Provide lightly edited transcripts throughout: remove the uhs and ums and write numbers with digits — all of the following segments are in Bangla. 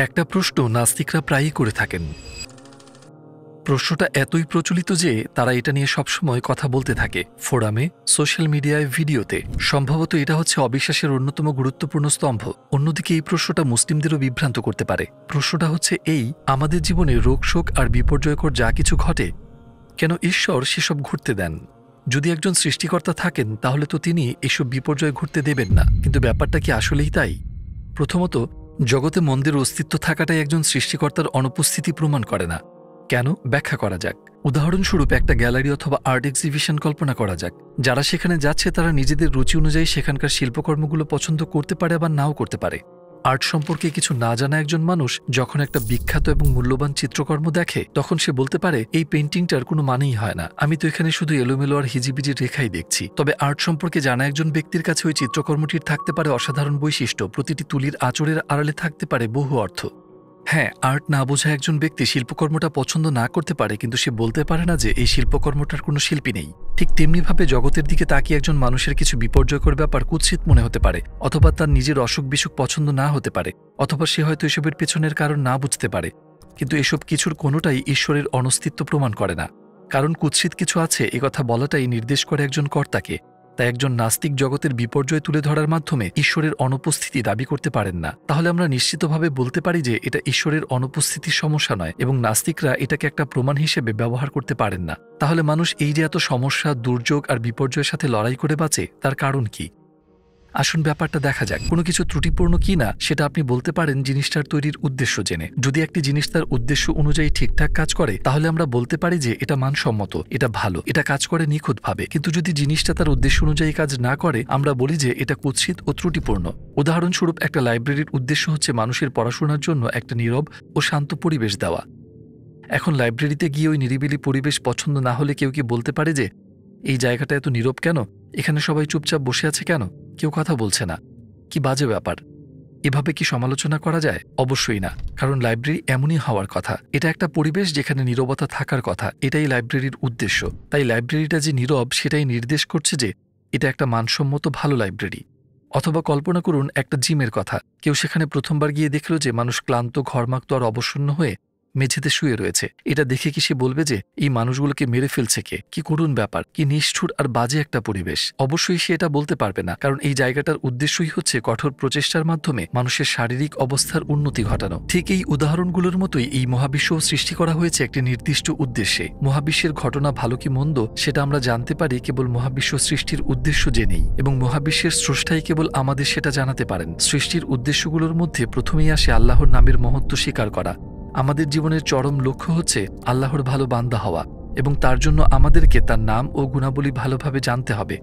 একটা প্রশ্ন নাস্তিকরা প্রায়ই করে থাকেন। প্রশ্নটা এতই প্রচলিত যে তারা এটা নিয়ে সবসময় কথা বলতে থাকে, ফোরামে, সোশ্যাল মিডিয়ায়, ভিডিওতে। সম্ভবত এটা হচ্ছে অবিশ্বাসের অন্যতম গুরুত্বপূর্ণ স্তম্ভ। অন্যদিকে এই প্রশ্নটা মুসলিমদেরও বিভ্রান্ত করতে পারে। প্রশ্নটা হচ্ছে এই, আমাদের জীবনে রোগ শোক আর বিপর্যয়কর যা কিছু ঘটে, কেন ঈশ্বর সেসব ঘটতে দেন? যদি একজন সৃষ্টিকর্তা থাকেন তাহলে তো তিনি এসব বিপর্যয় ঘটতে দেবেন না। কিন্তু ব্যাপারটা কি আসলেই তাই? প্রথমত, জগতে মন্দের অস্তিত্ব থাকাটাই একজন সৃষ্টিকর্তার অনুপস্থিতি প্রমাণ করে না। কেন? ব্যাখ্যা করা যাক। উদাহরণস্বরূপ একটা গ্যালারি অথবা আর্ট এক্সিবিশন কল্পনা করা যাক। যারা সেখানে যাচ্ছে তারা নিজেদের রুচি অনুযায়ী সেখানকার শিল্পকর্মগুলো পছন্দ করতে পারে আবার নাও করতে পারে। আর্ট সম্পর্কে কিছু না জানা একজন মানুষ যখন একটা বিখ্যাত এবং মূল্যবান চিত্রকর্ম দেখে, তখন সে বলতে পারে এই পেইন্টিংটার কোনো মানেই হয় না, আমি তো এখানে শুধু এলোমেলো আর হিজিবিজির রেখাই দেখছি। তবে আর্ট সম্পর্কে জানা একজন ব্যক্তির কাছে ওই চিত্রকর্মটির থাকতে পারে অসাধারণ বৈশিষ্ট্য, প্রতিটি তুলির আঁচড়ের আড়ালে থাকতে পারে বহু অর্থ। হ্যাঁ, আর্ট না বোঝা একজন ব্যক্তি শিল্পকর্মটা পছন্দ না করতে পারে, কিন্তু সে বলতে পারে না যে এই শিল্পকর্মটার কোনো শিল্পী নেই। ঠিক তেমনিভাবে জগতের দিকে তাকিয়ে একজন মানুষের কিছু বিপর্যয়কর ব্যাপার কুৎসিত মনে হতে পারে, অথবা তার নিজের অসুখ বিসুখ পছন্দ না হতে পারে, অথবা সে হয়তো এসবের পেছনের কারণ না বুঝতে পারে। কিন্তু এসব কিছুর কোনোটাই ঈশ্বরের অনস্তিত্ব প্রমাণ করে না। কারণ কুৎসিত কিছু আছে একথা বলাটাই নির্দেশ করে একজন কর্তাকে। তাই একজন নাস্তিক জগতের বিপর্যয় তুলে ধরার মাধ্যমে ঈশ্বরের অনুপস্থিতি দাবি করতে পারেন না। তাহলে আমরা নিশ্চিতভাবে বলতে পারি যে এটা ঈশ্বরের অনুপস্থিতির সমস্যা নয়, এবং নাস্তিকরা এটাকে একটা প্রমাণ হিসেবে ব্যবহার করতে পারেন না। তাহলে মানুষ এই যে এত সমস্যা, দুর্যোগ আর বিপর্যয়ের সাথে লড়াই করে বাঁচে, তার কারণ কি? আসুন ব্যাপারটা দেখা যাক। কোনো কিছু ত্রুটিপূর্ণ কি না সেটা আপনি বলতে পারেন জিনিসটার তৈরির উদ্দেশ্য জেনে। যদি একটি জিনিস তার উদ্দেশ্য অনুযায়ী ঠিকঠাক কাজ করে, তাহলে আমরা বলতে পারি যে এটা মানসম্মত, এটা ভালো, এটা কাজ করে নিখুঁতভাবে। কিন্তু যদি জিনিসটা তার উদ্দেশ্য অনুযায়ী কাজ না করে, আমরা বলি যে এটা কুৎসিত ও ত্রুটিপূর্ণ। উদাহরণস্বরূপ, একটা লাইব্রেরির উদ্দেশ্য হচ্ছে মানুষের পড়াশোনার জন্য একটা নীরব ও শান্ত পরিবেশ দেওয়া। এখন লাইব্রেরিতে গিয়ে ওই নিরিবিলি পরিবেশ পছন্দ না হলে কেউ কি বলতে পারে যে এই জায়গাটা এত নীরব কেন, এখানে সবাই চুপচাপ বসে আছে কেন, কেউ কথা বলছে না, কি বাজে ব্যাপার? এভাবে কি সমালোচনা করা যায়? অবশ্যই না, কারণ লাইব্রেরি এমনই হওয়ার কথা। এটা একটা পরিবেশ যেখানে নীরবতা থাকার কথা, এটাই লাইব্রেরির উদ্দেশ্য। তাই লাইব্রেরিটা যে নীরব সেটাই নির্দেশ করছে যে এটা একটা মানসম্মত ভালো লাইব্রেরি। অথবা কল্পনা করুন একটা জিমের কথা। কেউ সেখানে প্রথমবার গিয়ে দেখল যে মানুষ ক্লান্ত, ঘর্মাক্ত আর অবসন্ন হয়ে মেঝেতে শুয়ে রয়েছে। এটা দেখে কি সে বলবে যে এই মানুষগুলোকে মেরে ফেলছে কে? কি করুণ ব্যাপার, কি নিষ্ঠুর আর বাজে একটা পরিবেশ? অবশ্যই সে এটা বলতে পারবে না, কারণ এই জায়গাটার উদ্দেশ্যই হচ্ছে কঠোর প্রচেষ্টার মাধ্যমে মানুষের শারীরিক অবস্থার উন্নতি ঘটানো। ঠিক এই উদাহরণগুলোর মতোই এই মহাবিশ্ব সৃষ্টি করা হয়েছে একটি নির্দিষ্ট উদ্দেশ্যে। মহাবিশ্বের ঘটনা ভালো কি মন্দ সেটা আমরা জানতে পারি কেবল মহাবিশ্ব সৃষ্টির উদ্দেশ্য জেনেই, এবং মহাবিশ্বের স্রষ্টাই কেবল আমাদের সেটা জানাতে পারেন। সৃষ্টির উদ্দেশ্যগুলোর মধ্যে প্রথমেই আসে আল্লাহর নামের মহত্ব স্বীকার করা। আমাদের জীবনের চরম লক্ষ্য হচ্ছে আল্লাহর ভালো বান্দা হওয়া, এবং তার জন্য আমাদেরকে তার নাম ও গুণাবলী ভালোভাবে জানতে হবে।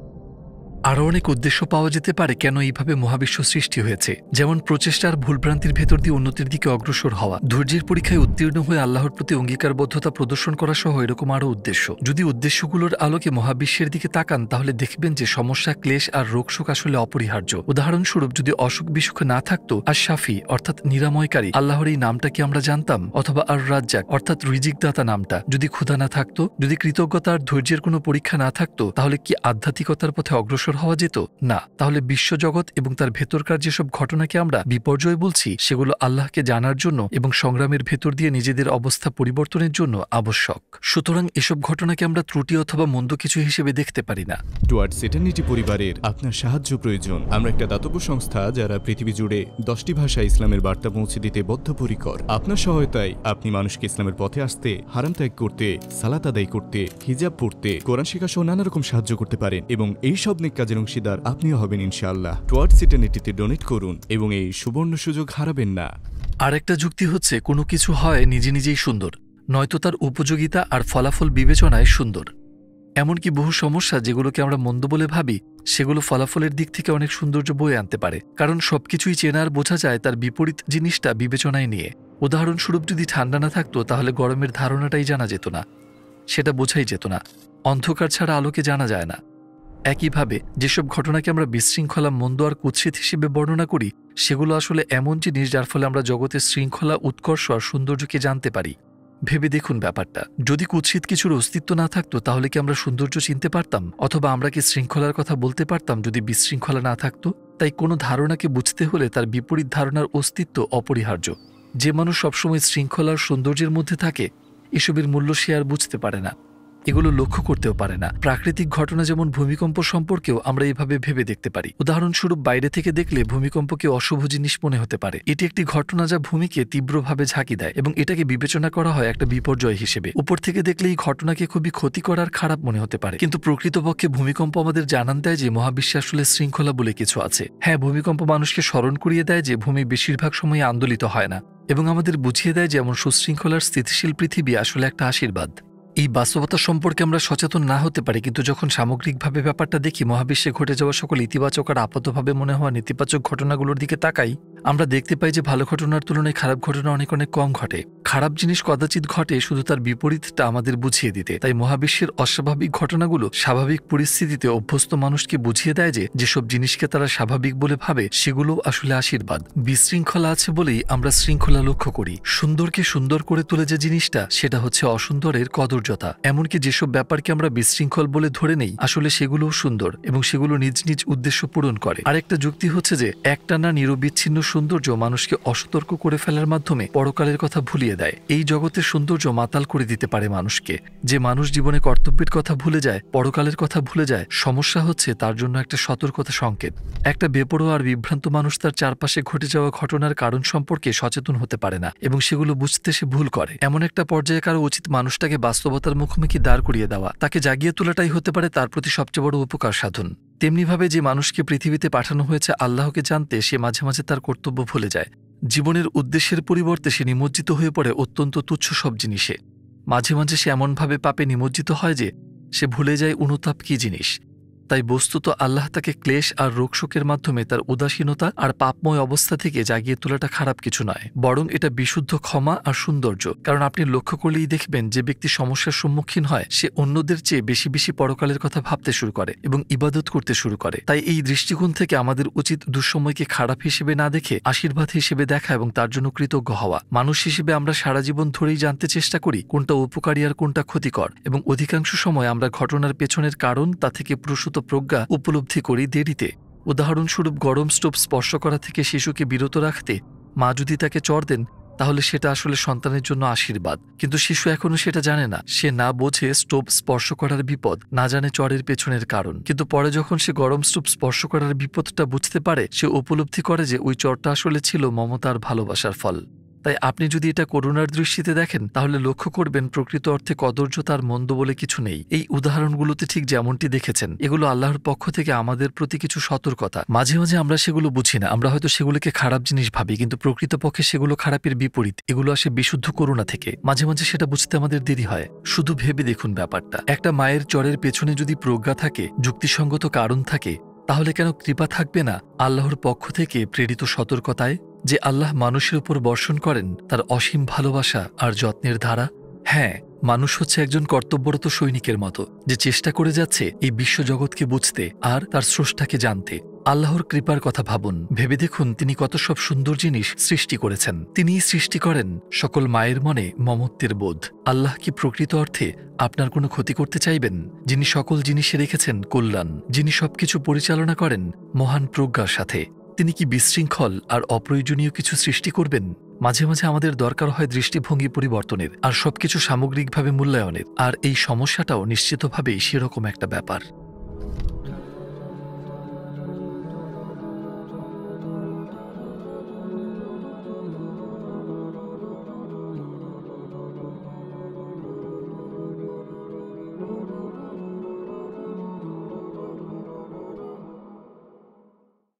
আরও অনেক উদ্দেশ্য পাওয়া যেতে পারে কেন এইভাবে মহাবিশ্ব সৃষ্টি হয়েছে, যেমন প্রচেষ্টার ভুলভ্রান্তির ভেতর দিয়ে উন্নতির দিকে অগ্রসর হওয়া, ধৈর্যের পরীক্ষায় উত্তীর্ণ হয়ে আল্লাহর প্রতি অঙ্গীকারবদ্ধতা প্রদর্শন করা সহ এরকম আরও উদ্দেশ্য। যদি উদ্দেশ্যগুলোর আলোকে মহাবিশ্বের দিকে তাকান, তাহলে দেখবেন যে সমস্যা, ক্লেশ আর রোগশোক আসলে অপরিহার্য। উদাহরণস্বরূপ, যদি অসুখ বিসুখ না থাকতো, আর শাফি অর্থাৎ নিরাময়কারী আল্লাহর এই নামটা কি আমরা জানতাম? অথবা আর রাজ্জাক অর্থাৎ রিজিকদাতা নামটা? যদি ক্ষুধা না থাকতো, যদি কৃতজ্ঞতা আর ধৈর্যের কোনো পরীক্ষা না থাকতো, তাহলে কি আধ্যাত্মিকতার পথে অগ্রসর হওয়া যেত? না। তাহলে বিশ্বজগৎ এবং তার ভেতরকার যেসব ঘটনাকে আমরা বিপর্যয় বলছি, সেগুলো আল্লাহকে জানার জন্য এবং সংগ্রামের ভেতর দিয়ে নিজেদের অবস্থা পরিবর্তনের জন্য আবশ্যক। সুতরাং এসব ঘটনাকে আমরা ত্রুটি অথবা মন্দ কিছু হিসেবে দেখতে পারি না। টুয়ার্ডস ইটারনিটি পরিবারের আপনার সাহায্য প্রয়োজন। আমরা একটা দাতব্য সংস্থা যারা পৃথিবী জুড়ে 10টি ভাষায় ইসলামের বার্তা পৌঁছে দিতে বদ্ধপরিকর। আপনার সহায়তায় আপনি মানুষকে ইসলামের পথে আসতে, হারাম ত্যাগ করতে, সালাত আদায় করতে, হিজাব পড়তে, কোরআন শিক্ষা সহ নানা রকম সাহায্য করতে পারেন, এবং এই সব নেক কাজের অংশীদার আপনিও হবেন ইনশাআল্লাহ। টুয়ার্ডস ইটারনিটিতে ডোনেট করুন এবং এই সুবর্ণ সুযোগ হারাবেন না। আরেকটা যুক্তি হচ্ছে কোনো কিছু হয় নিজে নিজেই সুন্দর, নয়তো তার উপযোগিতা আর ফলাফল বিবেচনায় সুন্দর। এমনকি বহু সমস্যা যেগুলোকে আমরা মন্দ বলে ভাবি, সেগুলো ফলাফলের দিক থেকে অনেক সৌন্দর্য বয়ে আনতে পারে, কারণ সবকিছুই চেনা আর বোঝা যায় তার বিপরীত জিনিসটা বিবেচনায় নিয়ে। উদাহরণস্বরূপ, যদি ঠান্ডা না থাকতো তাহলে গরমের ধারণাটাই জানা যেত না, সেটা বোঝাই যেত না। অন্ধকার ছাড়া আলোকে জানা যায় না। একইভাবে যেসব ঘটনাকে আমরা বিশৃঙ্খলা, মন্দ আর কুৎসিত হিসেবে বর্ণনা করি, সেগুলো আসলে এমন জিনিস যার ফলে আমরা জগতের শৃঙ্খলা, উৎকর্ষ আর সৌন্দর্যকে জানতে পারি। ভেবে দেখুন ব্যাপারটা, যদি কুৎসিত কিছুর অস্তিত্ব না থাকতো তাহলে কি আমরা সৌন্দর্য চিনতে পারতাম? অথবা আমরা কি শৃঙ্খলার কথা বলতে পারতাম যদি বিশৃঙ্খলা না থাকতো? তাই কোনো ধারণাকে বুঝতে হলে তার বিপরীত ধারণার অস্তিত্ব অপরিহার্য। যে মানুষ সবসময় শৃঙ্খলার সৌন্দর্যের মধ্যে থাকে এসবের মূল্য সে আর বুঝতে পারে না, এগুলো লক্ষ্য করতেও পারে না। প্রাকৃতিক ঘটনা যেমন ভূমিকম্প সম্পর্কেও আমরা এভাবে ভেবে দেখতে পারি। উদাহরণস্বরূপ বাইরে থেকে দেখলে ভূমিকম্পকে অশুভ জিনিস মনে হতে পারে। এটি একটি ঘটনা যা ভূমিকে তীব্রভাবে ঝাঁকি দেয় এবং এটাকে বিবেচনা করা হয় একটা বিপর্যয় হিসেবে। উপর থেকে দেখলে এই ঘটনাকে খুবই ক্ষতিকর আর খারাপ মনে হতে পারে, কিন্তু প্রকৃতপক্ষে ভূমিকম্প আমাদের জানান দেয় যে মহাবিশ্বে আসলে শৃঙ্খলা বলে কিছু আছে। হ্যাঁ, ভূমিকম্প মানুষকে স্মরণ করিয়ে দেয় যে ভূমি বেশিরভাগ সময় আন্দোলিত হয় না এবং আমাদের বুঝিয়ে দেয় যে এমন সুশৃঙ্খলার স্থিতিশীল পৃথিবী আসলে একটা আশীর্বাদ। এই বাস্তবতা সম্পর্কে আমরা সচেতন না হতে পারি, কিন্তু যখন সামগ্রিকভাবে ব্যাপারটা দেখি, মহাবিশ্বে ঘটে যাওয়া সকল ইতিবাচক আর আপাতভাবে মনে হওয়া নেতিবাচক ঘটনাগুলোর দিকে তাকাই, আমরা দেখতে পাই যে ভালো ঘটনার তুলনায় খারাপ ঘটনা অনেক অনেক কম ঘটে। খারাপ জিনিস কদাচিৎ ঘটে শুধু তার বিপরীতটা আমাদের বুঝিয়ে দিতে। তাই মহাবিশ্বের অস্বাভাবিক ঘটনাগুলো স্বাভাবিক পরিস্থিতিতে অভ্যস্ত মানুষকে বুঝিয়ে দেয় যে যেসব জিনিসকে তারা স্বাভাবিক বলে ভাবে সেগুলো আসলে আশীর্বাদ। বিশৃঙ্খলা আছে বলেই আমরা শৃঙ্খলা লক্ষ্য করি। সুন্দরকে সুন্দর করে তোলে যে জিনিসটা, সেটা হচ্ছে অসুন্দরের কদর্যতা। এমনকি যেসব ব্যাপারকে আমরা বিশৃঙ্খল বলে ধরে নেই, আসলে সেগুলোও সুন্দর এবং সেগুলো নিজ নিজ উদ্দেশ্য পূরণ করে। আরেকটা যুক্তি হচ্ছে যে একটানা নিরবিচ্ছিন্ন সৌন্দর্য মানুষকে অসতর্ক করে ফেলার মাধ্যমে পরকালের কথা ভুলিয়ে দেয়। এই জগতের সৌন্দর্য মাতাল করে দিতে পারে মানুষকে। যে মানুষ জীবনে কর্তব্যের কথা ভুলে যায়, পরকালের কথা ভুলে যায়, সমস্যা হচ্ছে তার জন্য একটা সতর্কতা সংকেত। একটা বেপরোয়া আর বিভ্রান্ত মানুষ তার চারপাশে ঘটে যাওয়া ঘটনার কারণ সম্পর্কে সচেতন হতে পারে না এবং সেগুলো বুঝতে সে ভুল করে। এমন একটা পর্যায়ে কারো উচিত মানুষটাকে বাস্তবতার মুখোমুখি দাঁড় করিয়ে দেওয়া, তাকে জাগিয়ে তোলাটাই হতে পারে তার প্রতি সবচেয়ে বড় উপকার সাধন। তেমনিভাবে যে মানুষকে পৃথিবীতে পাঠানো হয়েছে আল্লাহকে জানতে, সে মাঝে মাঝে তার কর্তব্য ভুলে যায়। জীবনের উদ্দেশ্যের পরিবর্তে সে নিমজ্জিত হয়ে পড়ে অত্যন্ত তুচ্ছ সব জিনিসে। মাঝে মাঝে সে এমনভাবে পাপে নিমজ্জিত হয় যে সে ভুলে যায় অনুতাপ কি জিনিস। তাই বস্তুত আল্লাহ তাকে ক্লেশ আর রোগশোকের মাধ্যমে তার উদাসীনতা আর পাপময় অবস্থা থেকে জাগিয়ে তোলাটা খারাপ কিছু নয়, বরং এটা বিশুদ্ধ ক্ষমা আর সৌন্দর্য। কারণ আপনি লক্ষ্য করলেই দেখবেন যে ব্যক্তি সমস্যার সম্মুখীন হয়, সে অন্যদের চেয়ে বেশি বেশি পরকালের কথা ভাবতে শুরু করে এবং ইবাদত করতে শুরু করে। তাই এই দৃষ্টিকোণ থেকে আমাদের উচিত দুঃসময়কে খারাপ হিসেবে না দেখে আশীর্বাদ হিসেবে দেখা এবং তার জন্য কৃতজ্ঞ হওয়া। মানুষ হিসেবে আমরা সারা জীবন ধরেই জানতে চেষ্টা করি কোনটা উপকারী আর কোনটা ক্ষতিকর, এবং অধিকাংশ সময় আমরা ঘটনার পেছনের কারণ তা থেকে প্রসূত প্রজ্ঞা উপলব্ধি করি দেরিতে। উদাহরণস্বরূপ, গরম স্টোভ স্পর্শ করা থেকে শিশুকে বিরত রাখতে মা যদি তাকে চড় দেন, তাহলে সেটা আসলে সন্তানের জন্য আশীর্বাদ। কিন্তু শিশু এখনো সেটা জানে না। সে না বোঝে স্টোভ স্পর্শ করার বিপদ, না জানে চড়ের পেছনের কারণ। কিন্তু পরে যখন সে গরম স্টোভ স্পর্শ করার বিপদটা বুঝতে পারে, সে উপলব্ধি করে যে ওই চড়টা আসলে ছিল মমতার ভালোবাসার ফল। তাই আপনি যদি এটা করুণার দৃষ্টিতে দেখেন, তাহলে লক্ষ্য করবেন প্রকৃত অর্থে কদর্য তার মন্দ বলে কিছু নেই। এই উদাহরণগুলোতে ঠিক যেমনটি দেখেছেন, এগুলো আল্লাহর পক্ষ থেকে আমাদের প্রতি কিছু সতর্কতা। মাঝে মাঝে আমরা সেগুলো বুঝি না, আমরা হয়তো সেগুলোকে খারাপ জিনিস ভাবি, কিন্তু প্রকৃতপক্ষে সেগুলো খারাপের বিপরীত। এগুলো আসে বিশুদ্ধ করুণা থেকে। মাঝে মাঝে সেটা বুঝতে আমাদের দেরি হয়। শুধু ভেবে দেখুন ব্যাপারটা, একটা মায়ের চরের পেছনে যদি প্রজ্ঞা থাকে, যুক্তিসঙ্গত কারণ থাকে, তাহলে কেন কৃপা থাকবে না আল্লাহর পক্ষ থেকে প্রেরিত সতর্কতায়, যে আল্লাহ মানুষের উপর বর্ষণ করেন তার অসীম ভালোবাসা আর যত্নের ধারা? হ্যাঁ, মানুষ হচ্ছে একজন কর্তব্যরত সৈনিকের মতো, যে চেষ্টা করে যাচ্ছে এই বিশ্বজগৎকে বুঝতে আর তার স্রষ্টাকে জানতে। আল্লাহর কৃপার কথা ভাবুন, ভেবে দেখুন তিনি কত সব সুন্দর জিনিস সৃষ্টি করেছেন। তিনিই সৃষ্টি করেন সকল মায়ের মনে মমত্বের বোধ। আল্লাহ কি প্রকৃত অর্থে আপনার কোনো ক্ষতি করতে চাইবেন? যিনি সকল জিনিসে রেখেছেন কল্যাণ, যিনি সবকিছু পরিচালনা করেন মহান প্রজ্ঞার সাথে, তিনি কি বিশৃঙ্খল আর অপ্রয়োজনীয় কিছু সৃষ্টি করবেন? মাঝে মাঝে আমাদের দরকার হয় দৃষ্টিভঙ্গি পরিবর্তনের আর সবকিছু সামগ্রিকভাবে মূল্যায়নের, আর এই সমস্যাটাও নিশ্চিতভাবেই সেরকম একটা ব্যাপার।